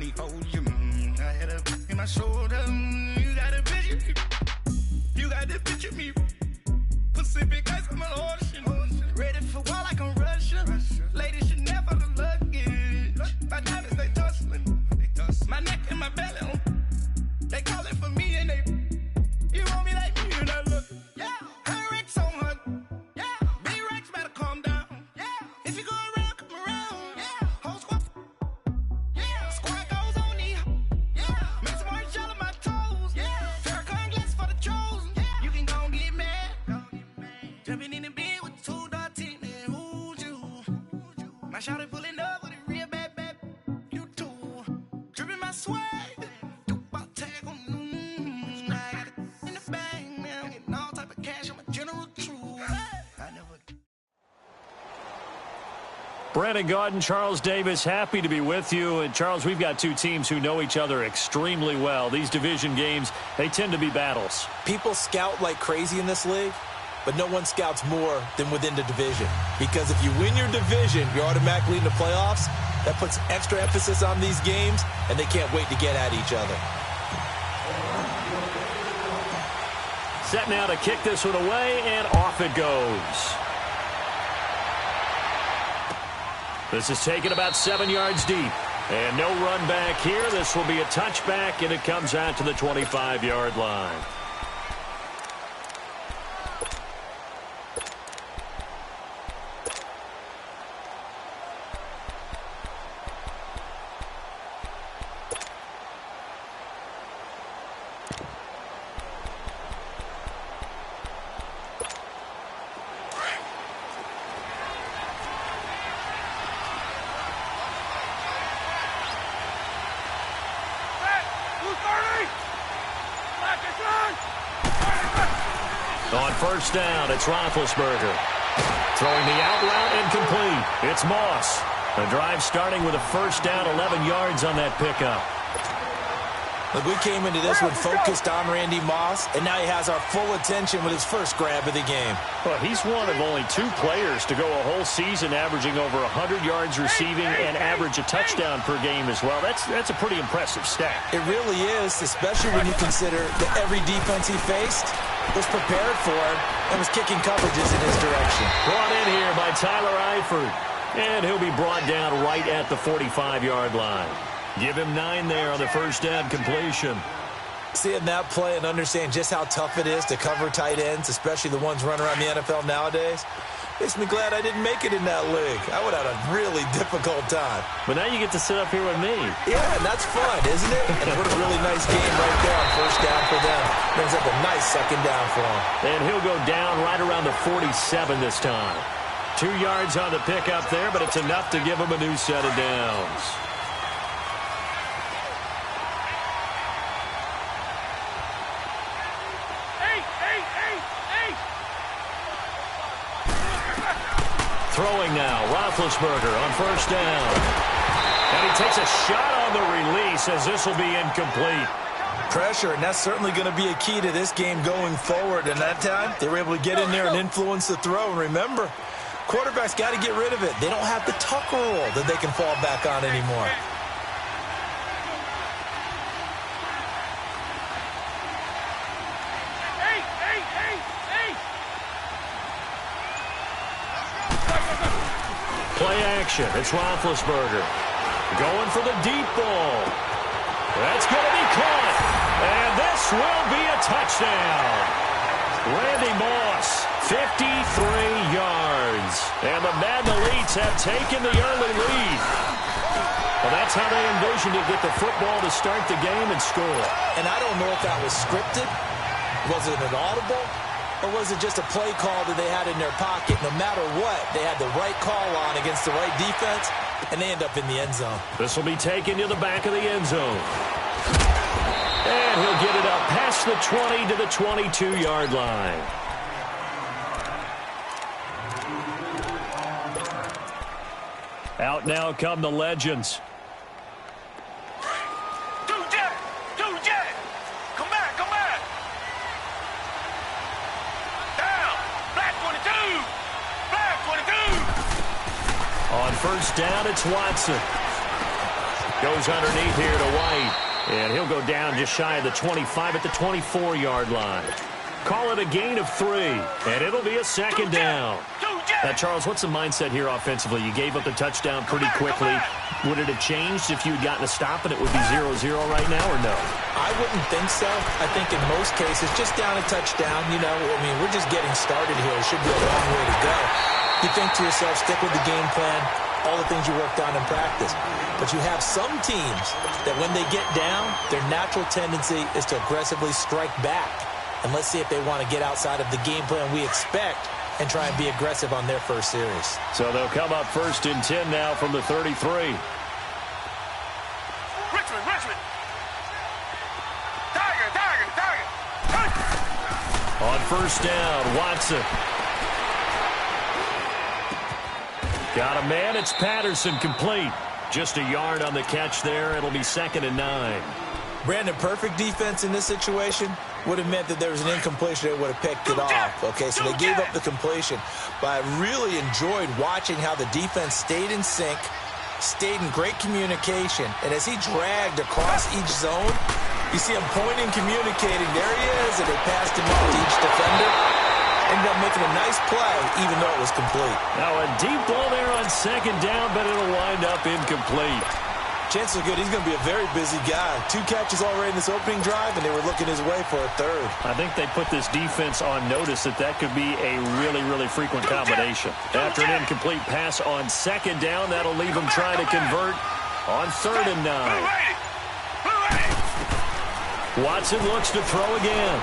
me hold you. I had a in my shoulder. You got a picture. You got the picture me. Pacific ice on the ocean. Ready for war like I'm Russia. Ladies should never the luggage. My diamonds they tussling. My neck and my belly. They call it for me and they. You want me like me and I look. Yeah. Her Rex on her. Yeah. B-Rex better calm down. Yeah. If you go around, come around. Yeah. Whole squad. Yeah. Squad goes on me. Yeah. Make some orange gel on my toes. Yeah. Farrakhan glass for the chosen. Yeah. You can go and get mad. Jumping in the bed with 2 dark teeth. Man, who's you? My shawty pulling up with a real bad. You too. Dripping my swag. Brandon Gaudin, Charles Davis, happy to be with you. And, Charles, we've got two teams who know each other extremely well. These division games, they tend to be battles. People scout like crazy in this league, but no one scouts more than within the division. Because if you win your division, you're automatically in the playoffs. That puts extra emphasis on these games, and they can't wait to get at each other. Set now to kick this one away, and off it goes. This is taken about 7 yards deep. And no run back here. This will be a touchback, and it comes out to the 25-yard line. On first down, it's Roethlisberger. Throwing the out route incomplete. It's Moss. The drive starting with a first down, 11 yards on that pickup. Look, we came into this one focused on Randy Moss, and now he has our full attention with his first grab of the game. Well, he's one of only 2 players to go a whole season averaging over 100 yards receiving and average a touchdown per game as well. That's a pretty impressive stat. It really is, especially when you consider that every defense he faced was prepared for him and was kicking coverages in his direction. Brought in here by Tyler Eifert, and he'll be brought down right at the 45-yard line. Give him 9 there on the first down completion. Seeing that play and understand just how tough it is to cover tight ends, especially the ones running around the NFL nowadays, makes me glad I didn't make it in that league. I would have had a really difficult time. But now you get to sit up here with me. Yeah, and that's fun, isn't it? And what a really nice game right there on first down for them. Brings up a nice second down for him. And he'll go down right around the 47 this time. 2 yards on the pickup there, but it's enough to give him a new set of downs. Throwing now, Roethlisberger on first down. And he takes a shot on the release as this will be incomplete. Pressure, and that's certainly going to be a key to this game going forward. And that time, they were able to get in there and influence the throw. And remember, quarterbacks got to get rid of it. They don't have the tuck rule that they can fall back on anymore. Play action. It's Roethlisberger. Going for the deep ball. That's going to be caught. And this will be a touchdown. Randy Moss, 53 yards. And the Madden Elites have taken the early lead. Well, that's how they envisioned to get the football to start the game and score. And I don't know if that was scripted. Was it an audible? Or was it just a play call that they had in their pocket? No matter what, they had the right call on against the right defense, and they end up in the end zone. This will be taken to the back of the end zone. And he'll get it up past the 20 to the 22-yard line. Out now come the legends. On first down, it's Watson. Goes underneath here to White. And he'll go down just shy of the 25 at the 24-yard line. Call it a gain of 3, and it'll be a second down. Now, Charles, what's the mindset here offensively? You gave up the touchdown pretty quickly. Would it have changed if you had gotten a stop and it would be 0-0 right now, or no? I wouldn't think so. I think in most cases, just down a touchdown, we're just getting started here. It should be a long way to go. You think to yourself, stick with the game plan, all the things you worked on in practice. But you have some teams that when they get down, their natural tendency is to aggressively strike back. And let's see if they want to get outside of the game plan we expect and try and be aggressive on their first series. So they'll come up 1st and 10 now from the 33. Richmond. Tiger. On 1st down, Watson. Got a man. It's Patterson, complete. Just a yard on the catch there. It'll be 2nd and 9. Brandon, perfect defense in this situation would have meant that there was an incompletion. They would have picked it off. Okay, so they gave up the completion. But I really enjoyed watching how the defense stayed in sync, stayed in great communication. And as he dragged across each zone, you see him pointing, communicating. There he is, and they passed him off to each defender. Ended up making a nice play, even though it was complete. Now a deep ball there on 2nd down, but it'll wind up incomplete. Chances are good he's going to be a very busy guy. 2 catches already in this opening drive, and they were looking his way for a 3rd. I think they put this defense on notice that could be a really, really frequent combination. After an incomplete pass on 2nd down, that'll leave them trying to convert on 3rd and 9. Watson looks to throw again.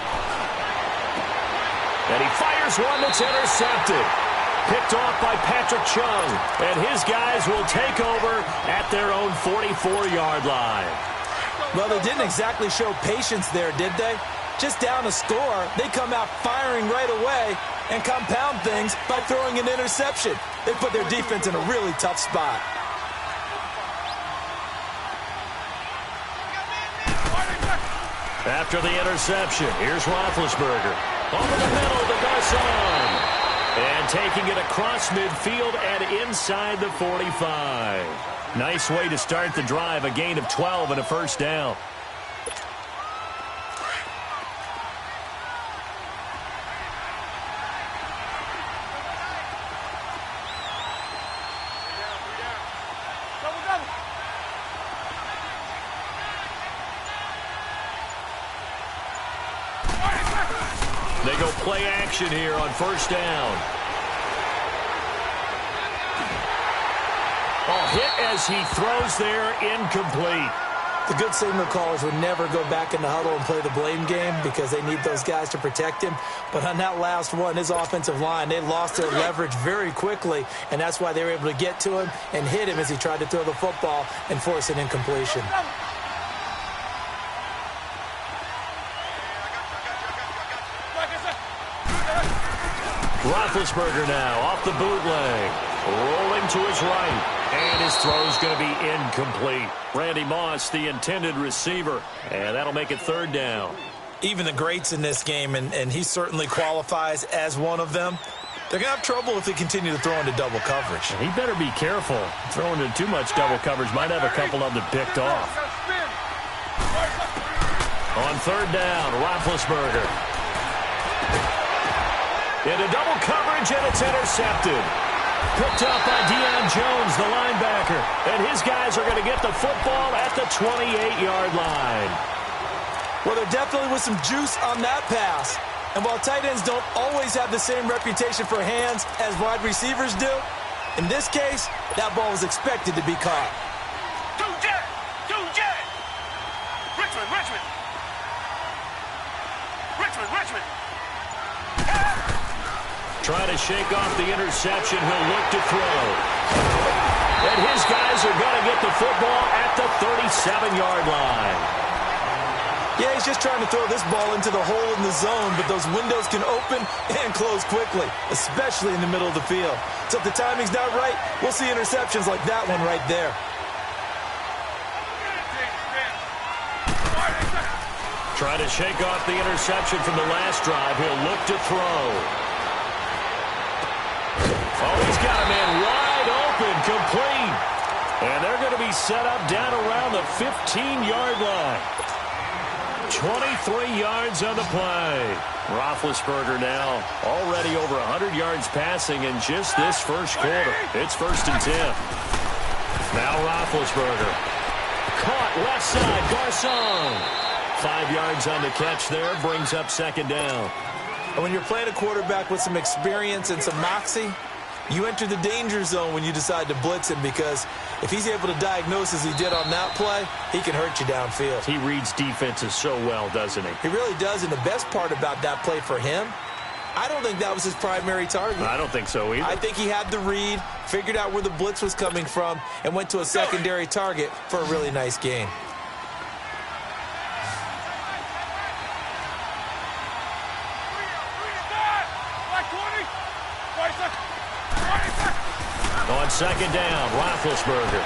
And he fires one that's intercepted. Picked off by Patrick Chung. And his guys will take over at their own 44-yard line. Well, they didn't exactly show patience there, did they? Just down a score, they come out firing right away and compound things by throwing an interception. They put their defense in a really tough spot. After the interception, here's Roethlisberger. Over the middle to Garcon. And taking it across midfield and inside the 45. Nice way to start the drive. A gain of 12 and a 1st down. They go play action here on 1st down. Hit as he throws there, incomplete. The good signal callers would never go back in the huddle and play the blame game because they need those guys to protect him. But on that last one, his offensive line, they lost their leverage very quickly, and that's why they were able to get to him and hit him as he tried to throw the football and force an incompletion. Roethlisberger now off the bootleg. Rolling to his right. And his throw's going to be incomplete. Randy Moss, the intended receiver. And that'll make it 3rd down. Even the greats in this game, and he certainly qualifies as one of them, they're going to have trouble if they continue to throw into double coverage. He better be careful. Throwing into too much double coverage might have a couple of them picked off. On 3rd down, Roethlisberger. Into double coverage, and it's intercepted. Picked up by Deion Jones, the linebacker. And his guys are going to get the football at the 28-yard line. Well, there definitely was some juice on that pass. And while tight ends don't always have the same reputation for hands as wide receivers do, in this case, that ball was expected to be caught. Richmond. Trying to shake off the interception. He'll look to throw. And his guys are going to get the football at the 37-yard line. Yeah, he's just trying to throw this ball into the hole in the zone, but those windows can open and close quickly, especially in the middle of the field. So if the timing's not right, we'll see interceptions like that one right there. Trying to shake off the interception from the last drive. He'll look to throw. Oh, he's got a man wide open, complete. And they're going to be set up down around the 15-yard line. 23 yards on the play. Roethlisberger now already over 100 yards passing in just this first quarter. It's 1st and 10. Now Roethlisberger. Caught left side. Garcon. 5 yards on the catch there. Brings up 2nd down. And when you're playing a quarterback with some experience and some moxie, you enter the danger zone when you decide to blitz him, because if he's able to diagnose as he did on that play, he can hurt you downfield. He reads defenses so well, doesn't he? He really does, and the best part about that play for him, I don't think that was his primary target. I don't think so either. I think he had the read, figured out where the blitz was coming from, and went to a secondary target for a really nice gain. On 2nd down, Roethlisberger.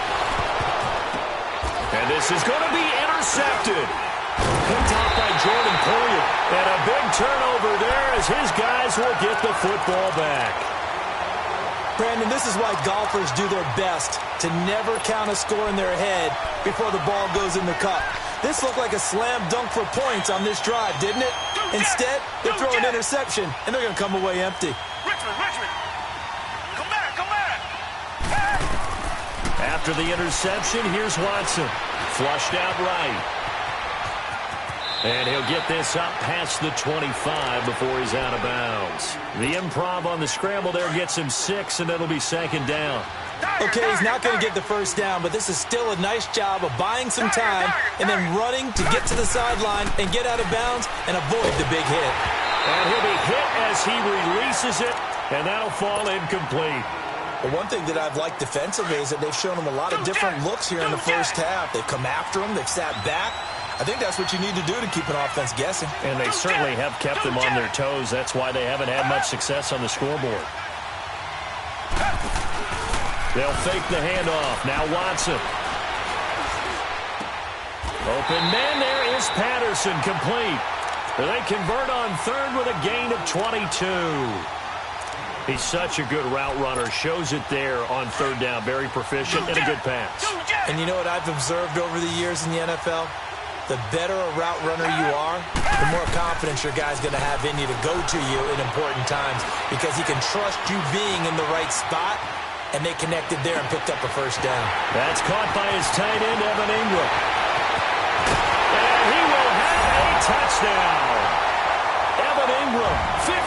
And this is going to be intercepted. Picked off by Jordan Poyer. And a big turnover there as his guys will get the football back. Brandon, this is why golfers do their best to never count a score in their head before the ball goes in the cup. This looked like a slam dunk for points on this drive, didn't it? Instead, they're throwing interception, and they're going to come away empty. Richmond. After the interception, here's Watson. Flushed out right. And he'll get this up past the 25 before he's out of bounds. The improv on the scramble there gets him 6, and it'll be 2nd down. Okay, he's not going to get the first down, but this is still a nice job of buying some time and then running to get to the sideline and get out of bounds and avoid the big hit. And he'll be hit as he releases it, and that'll fall incomplete. Well, one thing that I've liked defensively is that they've shown him a lot of different looks here in the first half. They've come after him. They've sat back. I think that's what you need to do to keep an offense guessing. And they certainly have kept them on their toes. That's why they haven't had much success on the scoreboard. They'll fake the handoff. Now Watson. Open man there is Patterson, complete. They convert on 3rd with a gain of 22. He's such a good route runner. Shows it there on 3rd down. Very proficient and a good pass. And you know what I've observed over the years in the NFL? The better a route runner you are, the more confidence your guy's going to have in you to go to you in important times, because he can trust you being in the right spot, and they connected there and picked up a first down. That's caught by his tight end, Evan Ingram. And he will have a touchdown. Evan Ingram, 53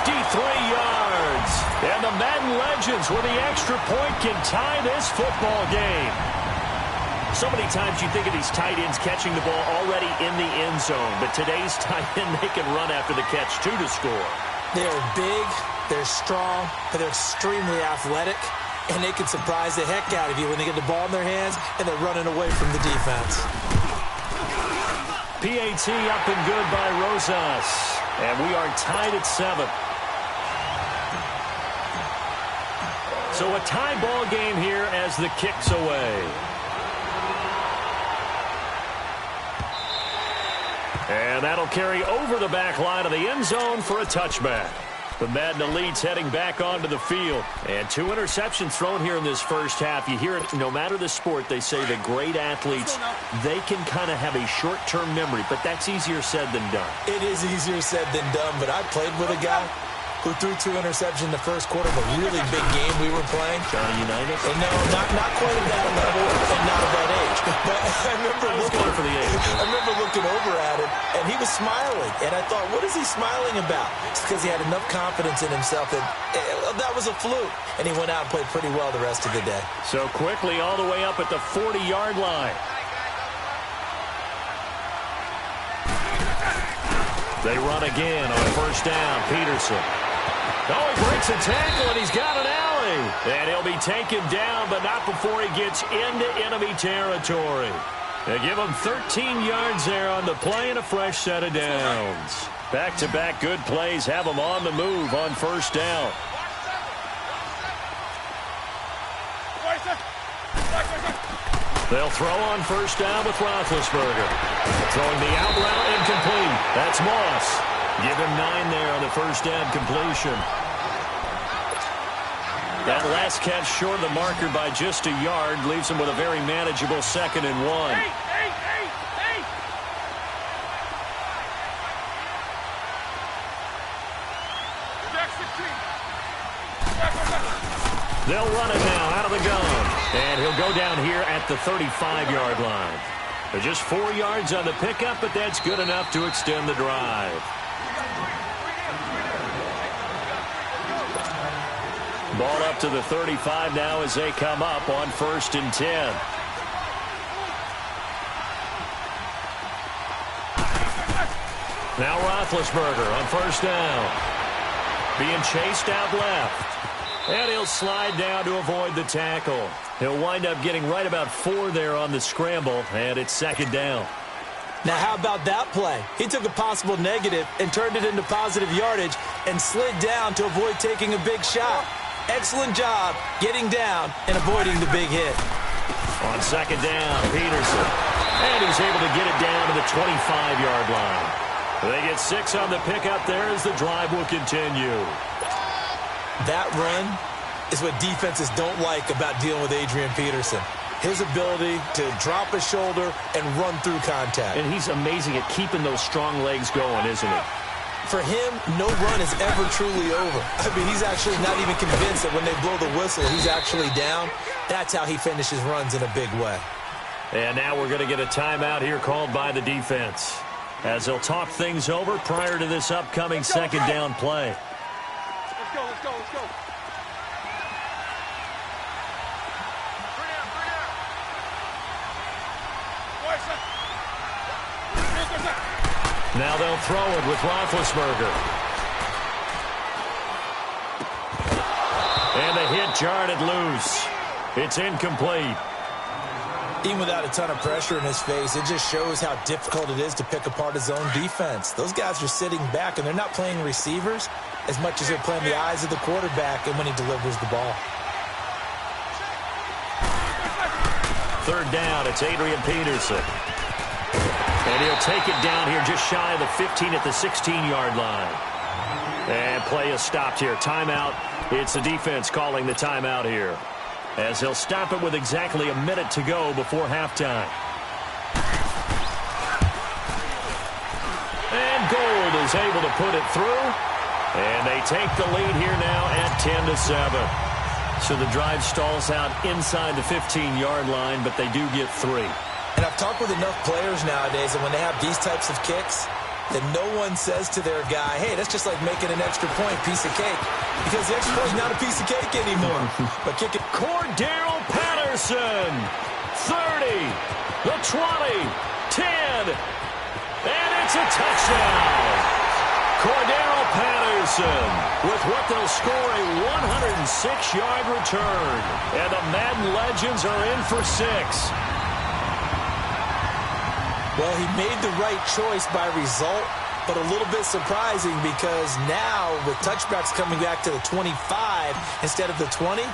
yards. And the Madden legends with the extra point can tie this football game. So many times you think of these tight ends catching the ball already in the end zone, but today's tight end, they can run after the catch, too, to score. They're big, they're strong, but they're extremely athletic, and they can surprise the heck out of you when they get the ball in their hands and they're running away from the defense. PAT up and good by Rosas. And we are tied at 7. So a tie ball game here as the kick's away. And that'll carry over the back line of the end zone for a touchback. The Madden Elites heading back onto the field. And 2 interceptions thrown here in this first half. You hear it, no matter the sport, they say the great athletes, they can kind of have a short-term memory, but that's easier said than done. It is easier said than done, but I played with a guy who threw 2 interceptions in the first quarter of a really big game we were playing. Johnny Unitas? And no, not quite at that level and not at that age. But I remember looking over at him, and he was smiling. And I thought, what is he smiling about? It's because he had enough confidence in himself that that was a fluke. And he went out and played pretty well the rest of the day. So quickly all the way up at the 40-yard line. They run again on first down. Peterson. Oh, he breaks a tackle, and he's got an alley. And he'll be taken down, but not before he gets into enemy territory. They give him 13 yards there on the play and a fresh set of downs. Back-to-back good plays have him on the move on first down. They'll throw on first down with Roethlisberger. Throwing the out route incomplete. That's Moss. Give him 9 there on the first down completion. That last catch short of the marker by just a yard leaves him with a very manageable 2nd and 1. They'll run it now out of the gun. And he'll go down here at the 35-yard line. They're just 4 yards on the pickup, but that's good enough to extend the drive. Ball up to the 35 now as they come up on 1st and 10. Now Roethlisberger on 1st down. Being chased out left. And he'll slide down to avoid the tackle. He'll wind up getting right about 4 there on the scramble, and it's 2nd down. Now, how about that play? He took a possible negative and turned it into positive yardage and slid down to avoid taking a big shot. Excellent job getting down and avoiding the big hit. On 2nd down, Peterson. And he's able to get it down to the 25-yard line. They get 6 on the pickup there as the drive will continue. That run is what defenses don't like about dealing with Adrian Peterson. His ability to drop a shoulder and run through contact. And he's amazing at keeping those strong legs going, isn't he? For him, no run is ever truly over. I mean, he's actually not even convinced that when they blow the whistle, he's actually down. That's how he finishes runs in a big way. And now we're going to get a timeout here called by the defense, as they'll talk things over prior to this upcoming 2nd down play. Let's go. Now they'll throw it with Roethlisberger. And the hit jarred it loose. It's incomplete. Even without a ton of pressure in his face, it just shows how difficult it is to pick apart his own defense. Those guys are sitting back, and they're not playing receivers as much as they're playing the eyes of the quarterback and when he delivers the ball. 3rd down, it's Adrian Peterson. And he'll take it down here just shy of the 15 at the 16-yard line. And play is stopped here. Timeout. It's the defense calling the timeout here, as he'll stop it with exactly a minute to go before halftime. And Gold is able to put it through. And they take the lead here now at 10-7. So the drive stalls out inside the 15-yard line, but they do get 3. And I've talked with enough players nowadays that when they have these types of kicks, that no one says to their guy, hey, that's just like making an extra point, piece of cake. Because the extra point is not a piece of cake anymore. But kick it. Cordero Patterson, 30, the 20, 10, and it's a touchdown. Cordero Patterson with what they'll score a 106-yard return. And the Madden legends are in for 6. Well, he made the right choice by result, but a little bit surprising because now with touchbacks coming back to the 25 instead of the 20,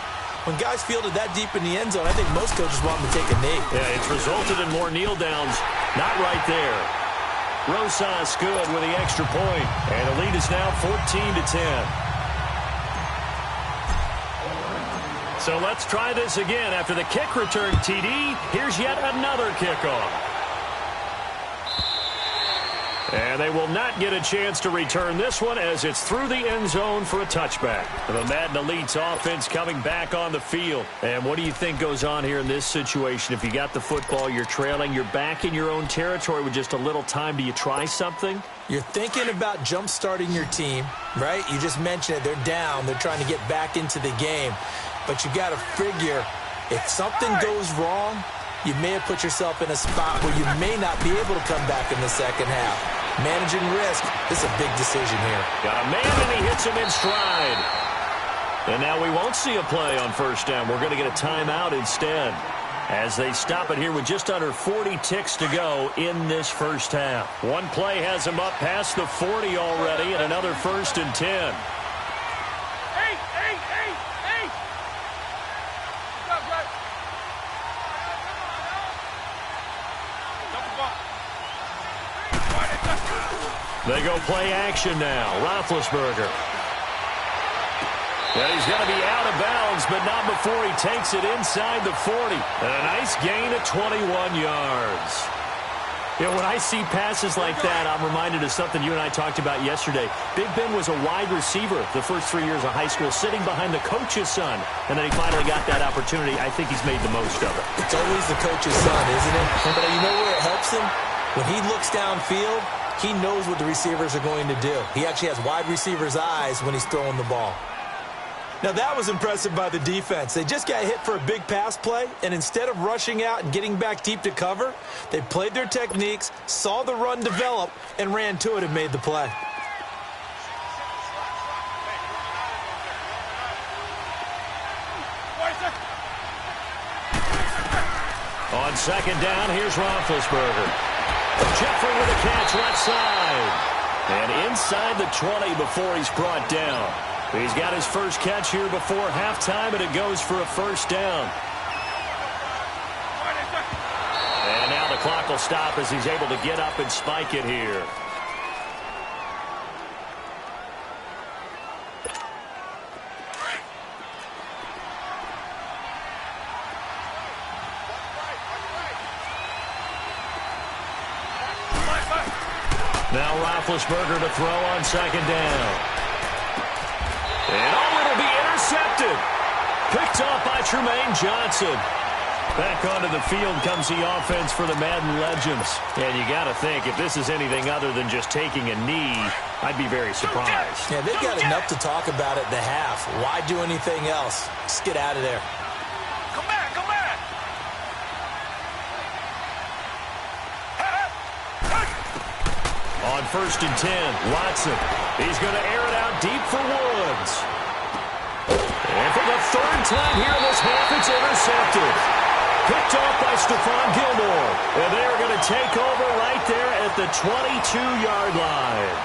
when guys fielded that deep in the end zone, I think most coaches want them to take a knee. Yeah, it's resulted in more kneel downs. Not right there. Rosas good with the extra point, and the lead is now 14-10. So let's try this again. After the kick return TD, here's yet another kickoff. And they will not get a chance to return this one as it's through the end zone for a touchback. The Madden Elite's offense coming back on the field. And what do you think goes on here in this situation? If you got the football, you're trailing, you're back in your own territory with just a little time. Do you try something? You're thinking about jump-starting your team, right? You just mentioned it. They're down. They're trying to get back into the game. But you got to figure if something goes wrong, you may have put yourself in a spot where you may not be able to come back in the second half. Managing risk, this is a big decision here. Got a man, and he hits him in stride. And now we won't see a play on 1st down. We're going to get a timeout instead, as they stop it here with just under 40 ticks to go in this first half. One play has him up past the 40 already, and another 1st and 10. They go play action now. Roethlisberger. And he's going to be out of bounds, but not before he takes it inside the 40. And a nice gain of 21 yards. You know, when I see passes like that, I'm reminded of something you and I talked about yesterday. Big Ben was a wide receiver the first 3 years of high school, sitting behind the coach's son. And then he finally got that opportunity. I think he's made the most of it. It's always the coach's son, isn't it? But you know where it helps him? When he looks downfield, he knows what the receivers are going to do. He actually has wide receivers' eyes when he's throwing the ball. Now, that was impressive by the defense. They just got hit for a big pass play, and instead of rushing out and getting back deep to cover, they played their techniques, saw the run develop, and ran to it and made the play. On second down, here's Roethlisberger. Jeffrey with a catch left side. And inside the 20 before he's brought down. He's got his first catch here before halftime, and it goes for a first down. And now the clock will stop as he's able to get up and spike it here. Now Roethlisberger to throw on second down. And it'll be intercepted. Picked off by Tremaine Johnson. Back onto the field comes the offense for the Madden Legends. And you got to think, if this is anything other than just taking a knee, I'd be very surprised. Yeah, they've got enough to talk about at the half. Why do anything else? Just get out of there. Come back, come back. On 1st and 10, Watson. He's going to air it out deep for Woods. And for the third time here in this half, it's intercepted. Picked off by Stephon Gilmore. And they're going to take over right there at the 22-yard line.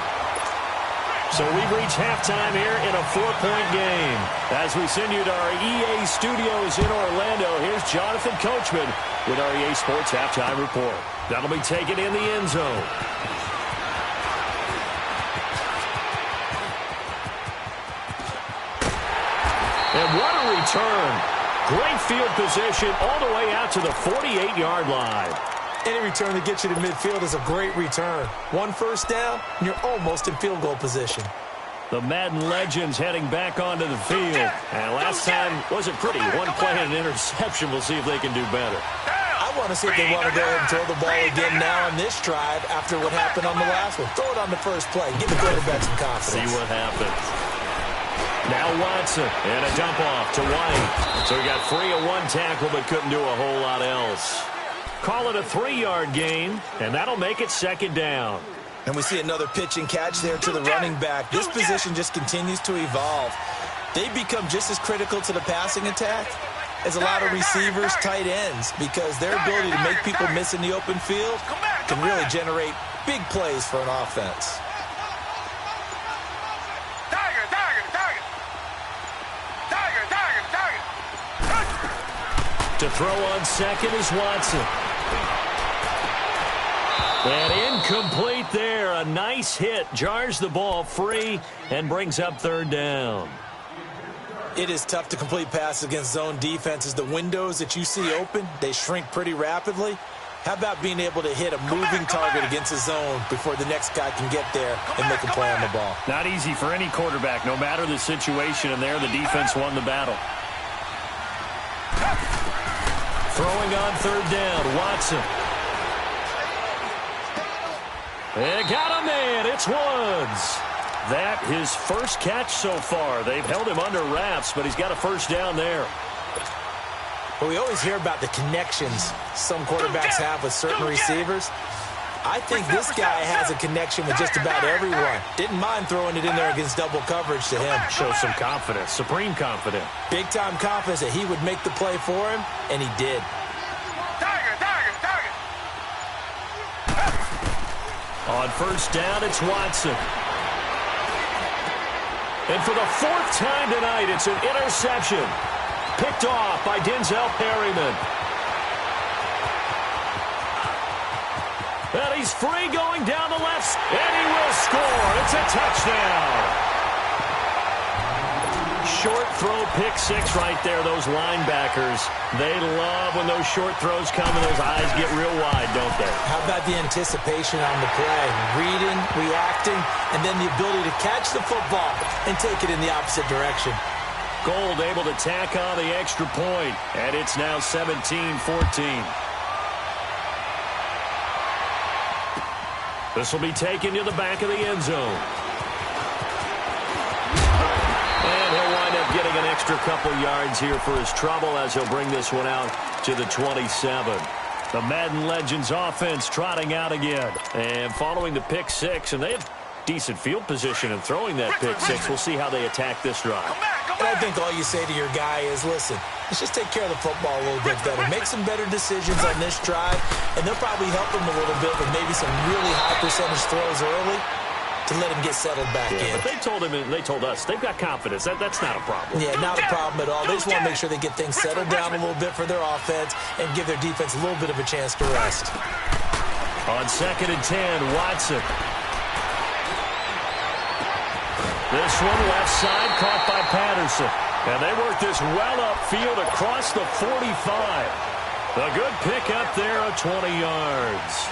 So we've reached halftime here in a 4-point game. As we send you to our EA studios in Orlando, here's Jonathan Coachman with our EA Sports Halftime Report. That'll be taken in the end zone. And what a return. Great field position all the way out to the 48-yard line. Any return that gets you to midfield is a great return. One first down, and you're almost in field goal position. The Madden Legends heading back onto the field. And last time wasn't pretty. One play and an interception. We'll see if they can do better. I want to see if they want to go ahead and throw the ball again now on this drive after what happened on the last one. Throw it on the first play. Give the quarterback some confidence. See what happens. Now Watson, and a dump off to White. So he got free of one tackle, but couldn't do a whole lot else. Call it a 3-yard gain, and that'll make it second down. And we see another pitch and catch there to the running back. This position just continues to evolve. They become just as critical to the passing attack as a lot of receivers, tight ends, because their ability to make people miss in the open field can really generate big plays for an offense. To throw on second is Watson. And incomplete there. A nice hit. Jars the ball free and brings up third down. It is tough to complete passes against zone defenses. The windows that you see open, they shrink pretty rapidly. How about being able to hit a moving target against a zone before the next guy can get there and make a play on the ball? Not easy for any quarterback, no matter the situation. And there, the defense won the battle. Throwing on third down, Watson. And got a man, it's Woods. That his first catch so far. They've held him under wraps, but he's got a first down there. But we always hear about the connections some quarterbacks have with certain receivers. I think this guy has a connection with just about everyone. Didn't mind throwing it in there against double coverage to him. Shows some confidence, supreme confidence. Big-time confidence that he would make the play for him, and he did. On first down, it's Watson. And for the fourth time tonight, it's an interception. Picked off by Denzel Perryman. And he's free going down the left, and he will score. It's a touchdown. short throw pick six right there. Those linebackers, they love when those short throws come and those eyes get real wide, don't they? How about the anticipation on the play? Reading, reacting, and then the ability to catch the football and take it in the opposite direction. Gold able to tack on the extra point, and it's now 17-14. This will be taken to the back of the end zone. And he'll wind up getting an extra couple yards here for his trouble as he'll bring this one out to the 27. The Madden Legends offense trotting out again. And following the pick six, and they have decent field position in throwing that pick six. We'll see how they attack this drive. And I think all you say to your guy is, listen, let's just take care of the football a little bit better. Make some better decisions on this drive, and they'll probably help him a little bit with maybe some really high percentage throws early to let him get settled back in. But they told him, and they told us, they've got confidence. That's not a problem. Yeah, not a problem at all. They just want to make sure they get things settled down a little bit for their offense and give their defense a little bit of a chance to rest. On 2nd and 10, Watson. This one left side caught by Patterson. And they work this well upfield across the 45. A good pickup there of 20 yards.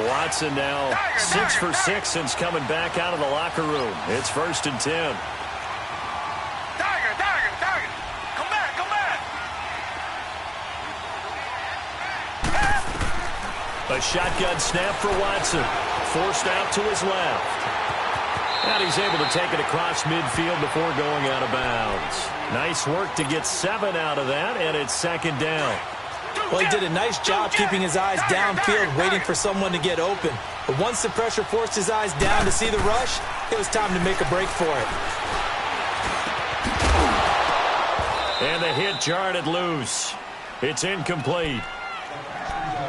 Watson now 6 for 6 since coming back out of the locker room. It's 1st and 10. Tiger. Come back. A shotgun snap for Watson. Forced out to his left. And he's able to take it across midfield before going out of bounds. Nice work to get 7 out of that, and it's 2nd down. Well, he did a nice job keeping his eyes downfield, waiting for someone to get open. But once the pressure forced his eyes down to see the rush, it was time to make a break for it. And the hit jarred it loose. It's incomplete.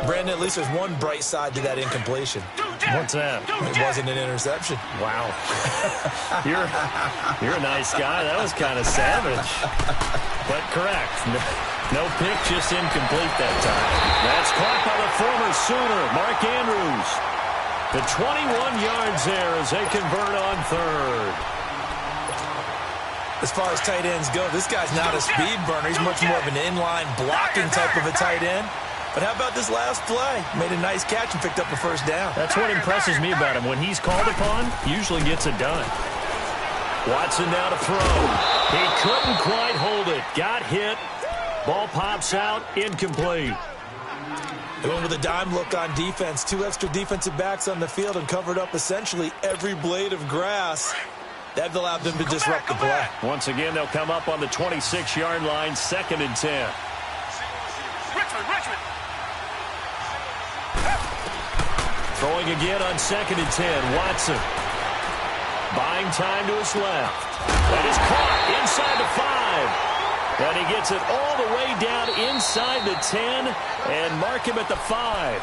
Brandon, at least there's one bright side to that incompletion. What's that? It wasn't an interception. Wow. You're a nice guy. That was kind of savage. But correct. No pick, just incomplete that time. That's caught by the former Sooner, Mark Andrews. The 21 yards there as they convert on 3rd. As far as tight ends go, this guy's not a speed burner. He's much more of an inline blocking type of a tight end. But how about this last play? Made a nice catch and picked up a 1st down. That's what impresses me about him. When he's called upon, usually gets it done. Watson now to throw. He couldn't quite hold it. Got hit. Ball pops out. Incomplete. They went with a dime look on defense. 2 extra defensive backs on the field and covered up essentially every blade of grass. That allowed them to disrupt the play. Once again, they'll come up on the 26-yard line. 2nd and 10. Richmond. Throwing again on 2nd and 10. Watson. Buying time to his left. That is caught inside the 5. And he gets it all the way down inside the 10 and mark him at the 5.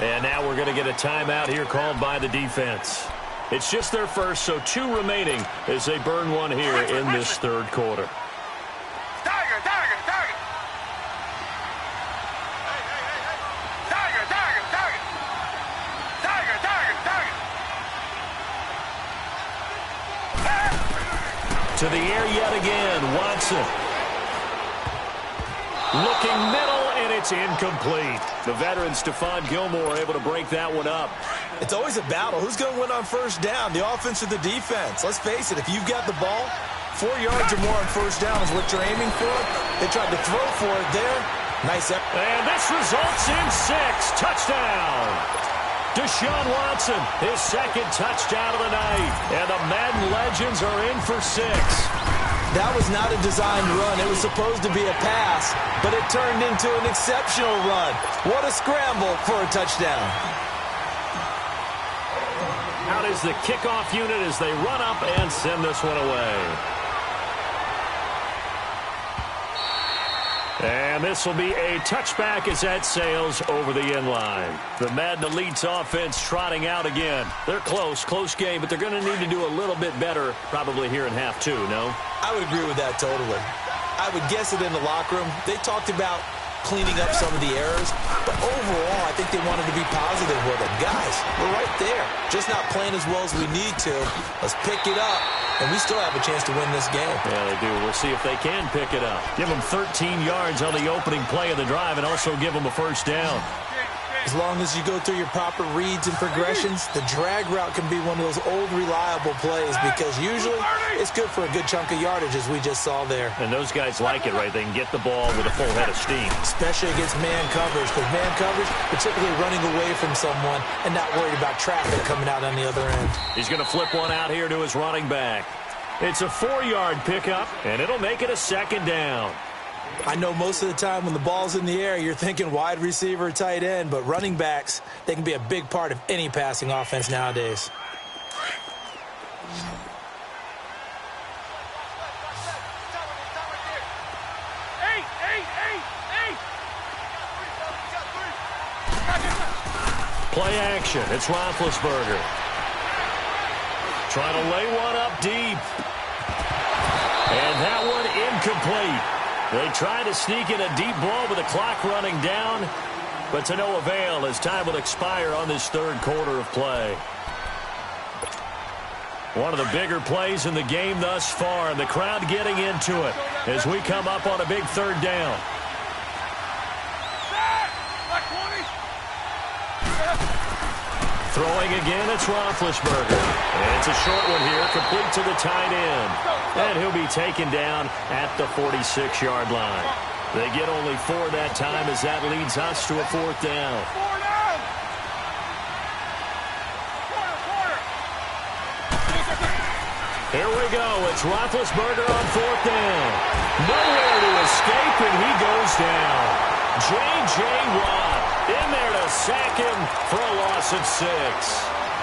And now we're going to get a timeout here called by the defense. It's just their first, so 2 remaining as they burn one here in this 3rd quarter. Tiger. To the air yet again, Watson. Looking middle, and it's incomplete. The veteran Stephon Gilmore able to break that one up. It's always a battle. Who's going to win on 1st down, the offense or the defense? Let's face it, if you've got the ball, 4 yards or more on 1st down is what you're aiming for. They tried to throw for it there. Nice effort. And this results in 6. Touchdown. Deshaun Watson, his 2nd touchdown of the night. And the Madden Legends are in for 6. That was not a designed run. It was supposed to be a pass, but it turned into an exceptional run. What a scramble for a touchdown. Out is the kickoff unit as they run up and send this one away. And this will be a touchback as that sails over the end line. The Madden Elites offense trotting out again. They're close game, but they're going to need to do a little bit better probably here in half 2, no? I would agree with that totally. I would guess it in the locker room. They talked about cleaning up some of the errors. But overall, I think they wanted to be positive with it. Guys, we're right there. Just not playing as well as we need to. Let's pick it up, and we still have a chance to win this game. Yeah, they do. We'll see if they can pick it up. Give them 13 yards on the opening play of the drive and also give them a first down. As long as you go through your proper reads and progressions, the drag route can be one of those old reliable plays because usually it's good for a good chunk of yardage, as we just saw there. And those guys like it, right? They can get the ball with a full head of steam. Especially against man coverage, because man coverage, you're typically running away from someone and not worried about traffic coming out on the other end. He's going to flip one out here to his running back. It's a 4-yard pickup, and it'll make it a second down. I know most of the time when the ball's in the air, you're thinking wide receiver, tight end, but running backs, they can be a big part of any passing offense nowadays. Play action. It's Roethlisberger. Trying to lay one up deep. And that one incomplete. They try to sneak in a deep ball with the clock running down, but to no avail as time will expire on this third quarter of play. One of the bigger plays in the game thus far, and the crowd getting into it as we come up on a big third down. Throwing again, it's Roethlisberger. And it's a short one here, complete to the tight end. And he'll be taken down at the 46-yard line. They get only 4 that time as that leads us to a fourth down. Here we go. It's Roethlisberger on fourth down. Nowhere to escape, and he goes down. J.J. Watt in there to sack him for a loss of 6.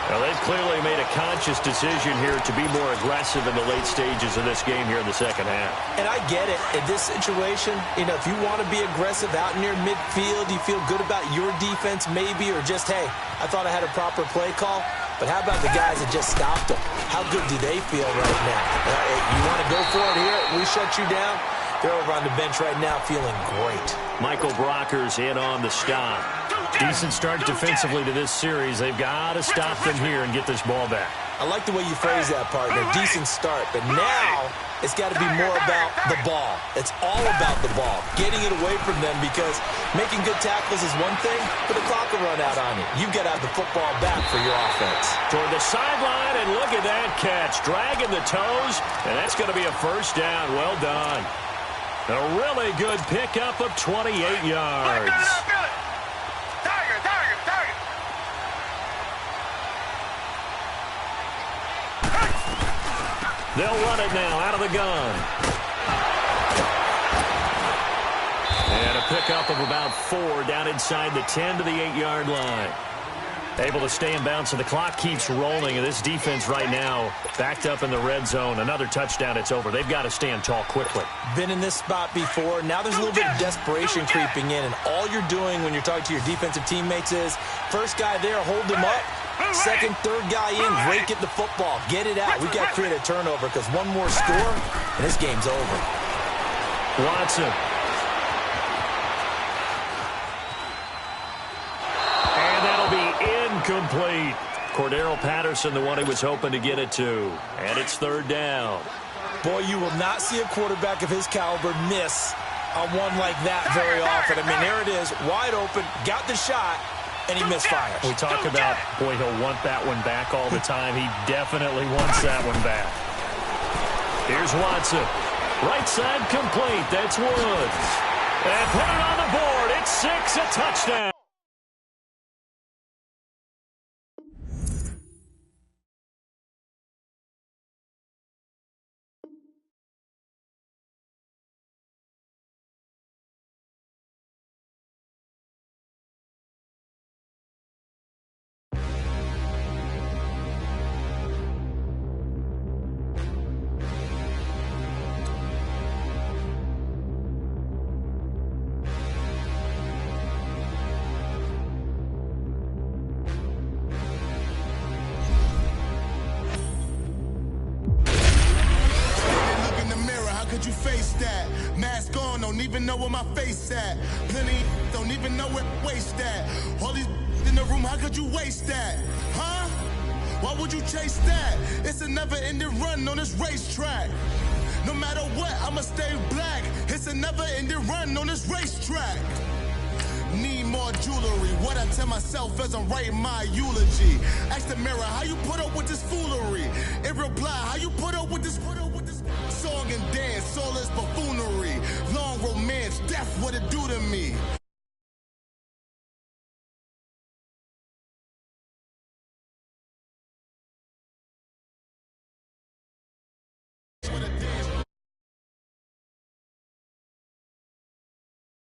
Now, they've clearly made a conscious decision here to be more aggressive in the late stages of this game here in the second half. And I get it. In this situation, you know, if you want to be aggressive out near midfield, you feel good about your defense maybe, or just, hey, I thought I had a proper play call. But how about the guys that just stopped them? How good do they feel right now? You want to go for it here? We shut you down? They're over on the bench right now feeling great. Michael Brocker's in on the stop. Decent start defensively to this series. They've got to stop them here and get this ball back. I like the way you phrase that, partner. Decent start. But now it's got to be more about the ball. It's all about the ball. Getting it away from them, because making good tackles is one thing, but the clock will run out on you. You've got to have the football back for your offense. Toward the sideline, and look at that catch. Dragging the toes, and that's going to be a first down. Well done. A really good pickup of 28 yards. They'll run it now out of the gun. And a pickup of about 4 down inside the 10 to the 8-yard line. Able to stay in bounds, so the clock keeps rolling, and this defense right now backed up in the red zone. Another touchdown, it's over. They've got to stand tall quickly. Been in this spot before. Now there's a little bit of desperation creeping in, and all you're doing when you're talking to your defensive teammates is, first guy there, hold him up. Second, third guy in, rake at the football. Get it out. We've got to create a turnover, because one more score, and this game's over. Watson. Incomplete. Cordero Patterson, the one he was hoping to get it to. And it's third down. Boy, you will not see a quarterback of his caliber miss on one like that very often. I mean, there it is, wide open, got the shot, and he misfires. We talk about, boy, he'll want that one back all the time. He definitely wants that one back. Here's Watson. Right side complete. That's Woods. And put it on the board. It's 6, a touchdown. even know where my face at. Plenty don't even know where waste at. All these in the room, how could you waste that? Huh? Why would you chase that? It's a never-ending run on this racetrack. No matter what, I'ma stay black. It's a never-ending run on this racetrack. Need more jewelry. What I tell myself as I'm writing my eulogy. Ask the mirror, how you put up with this foolery? In reply, how you put up with this song and dance, soulless buffoonery. Long romance, death, what it do to me?